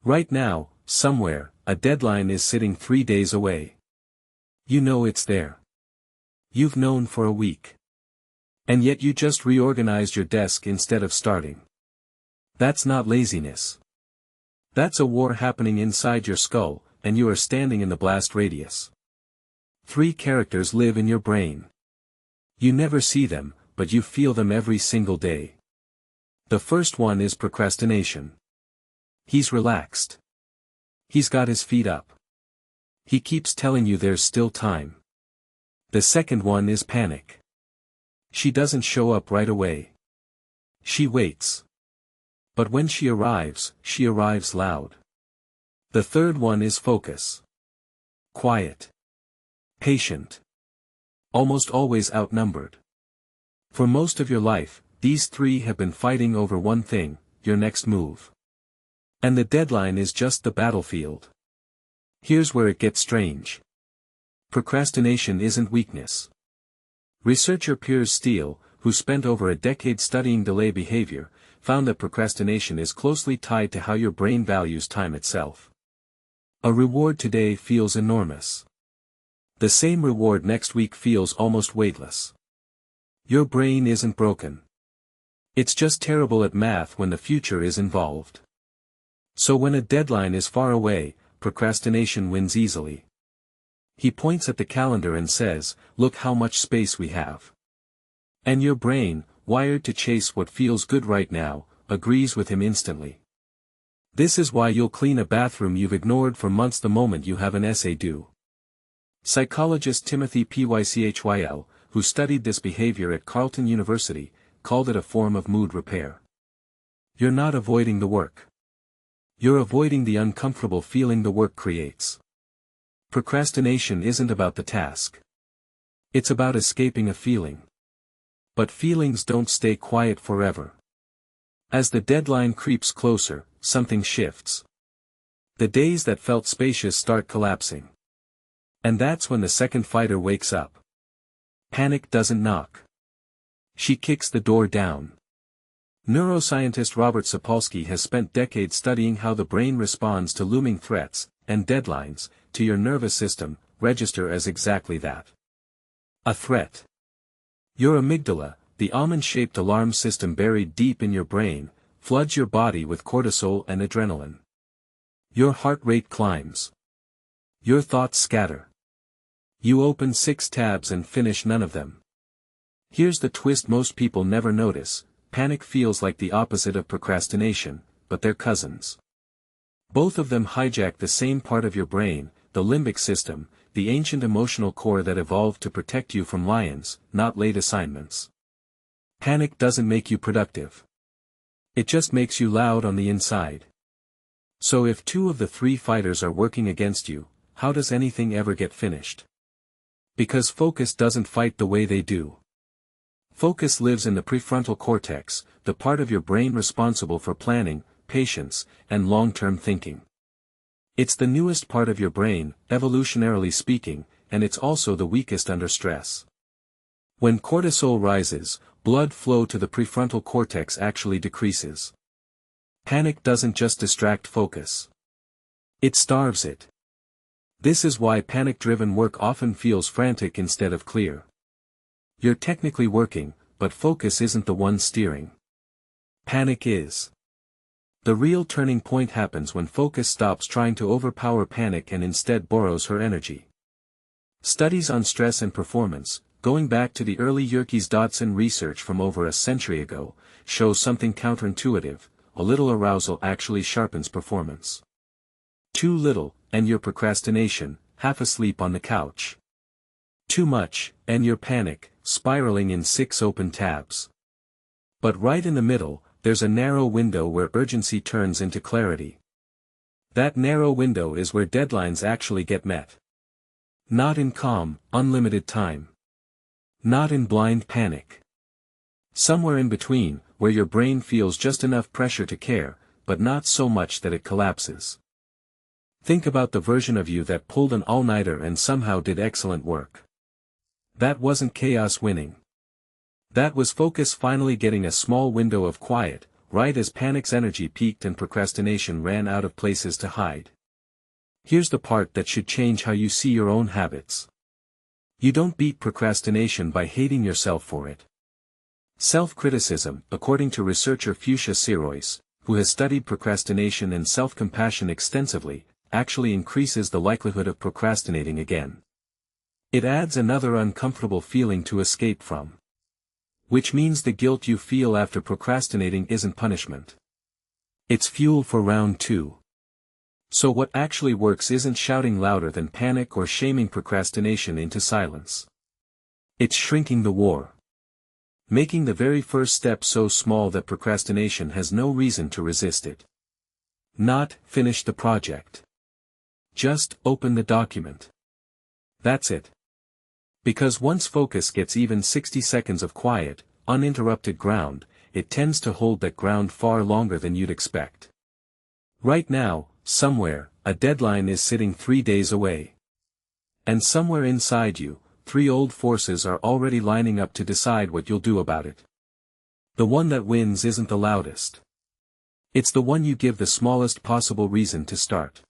Right now, somewhere, a deadline is sitting 3 days away. You know it's there. You've known for a week. And yet you just reorganized your desk instead of starting. That's not laziness. That's a war happening inside your skull, and you are standing in the blast radius. 3 characters live in your brain. You never see them, but you feel them every single day. The first one is procrastination. He's relaxed. He's got his feet up. He keeps telling you there's still time. The second one is panic. She doesn't show up right away. She waits. But when she arrives loud. The third one is focus. Quiet. Patient. Almost always outnumbered. For most of your life, these 3 have been fighting over one thing, your next move. And the deadline is just the battlefield. Here's where it gets strange. Procrastination isn't weakness. Researcher Piers Steele, who spent over a decade studying delay behavior, found that procrastination is closely tied to how your brain values time itself. A reward today feels enormous. The same reward next week feels almost weightless. Your brain isn't broken. It's just terrible at math when the future is involved. So when a deadline is far away, procrastination wins easily. He points at the calendar and says, "Look how much space we have." And your brain, wired to chase what feels good right now, agrees with him instantly. This is why you'll clean a bathroom you've ignored for months the moment you have an essay due. Psychologist Timothy Pychyl, who studied this behavior at Carleton University, called it a form of mood repair. You're not avoiding the work. You're avoiding the uncomfortable feeling the work creates. Procrastination isn't about the task. It's about escaping a feeling. But feelings don't stay quiet forever. As the deadline creeps closer, something shifts. The days that felt spacious start collapsing. And that's when the second fighter wakes up. Panic doesn't knock. She kicks the door down. Neuroscientist Robert Sapolsky has spent decades studying how the brain responds to looming threats, and deadlines, to your nervous system, register as exactly that. A threat. Your amygdala, the almond-shaped alarm system buried deep in your brain, floods your body with cortisol and adrenaline. Your heart rate climbs. Your thoughts scatter. You open 6 tabs and finish none of them. Here's the twist most people never notice. Panic feels like the opposite of procrastination, but they're cousins. Both of them hijack the same part of your brain, the limbic system, the ancient emotional core that evolved to protect you from lions, not late assignments. Panic doesn't make you productive. It just makes you loud on the inside. So if 2 of the 3 fighters are working against you, how does anything ever get finished? Because focus doesn't fight the way they do. Focus lives in the prefrontal cortex, the part of your brain responsible for planning, patience, and long-term thinking. It's the newest part of your brain, evolutionarily speaking, and it's also the weakest under stress. When cortisol rises, blood flow to the prefrontal cortex actually decreases. Panic doesn't just distract focus. It starves it. This is why panic-driven work often feels frantic instead of clear. You're technically working, but focus isn't the one steering. Panic is. The real turning point happens when focus stops trying to overpower panic and instead borrows her energy. Studies on stress and performance, going back to the early Yerkes-Dodson research from over a century ago, show something counterintuitive: a little arousal actually sharpens performance. Too little, and you're procrastination, half asleep on the couch. Too much, and you're panic, spiraling in 6 open tabs. But right in the middle, there's a narrow window where urgency turns into clarity. That narrow window is where deadlines actually get met. Not in calm, unlimited time. Not in blind panic. Somewhere in between, where your brain feels just enough pressure to care, but not so much that it collapses. Think about the version of you that pulled an all-nighter and somehow did excellent work. That wasn't chaos winning. That was focus finally getting a small window of quiet, right as panic's energy peaked and procrastination ran out of places to hide. Here's the part that should change how you see your own habits. You don't beat procrastination by hating yourself for it. Self-criticism, according to researcher Fuchsia Sirois, who has studied procrastination and self-compassion extensively, actually increases the likelihood of procrastinating again. It adds another uncomfortable feeling to escape from. Which means the guilt you feel after procrastinating isn't punishment. It's fuel for round 2. So what actually works isn't shouting louder than panic or shaming procrastination into silence. It's shrinking the war. Making the very first step so small that procrastination has no reason to resist it. Not, finish the project. Just, open the document. That's it. Because once focus gets even 60 seconds of quiet, uninterrupted ground, it tends to hold that ground far longer than you'd expect. Right now, somewhere, a deadline is sitting 3 days away. And somewhere inside you, 3 old forces are already lining up to decide what you'll do about it. The one that wins isn't the loudest. It's the one you give the smallest possible reason to start.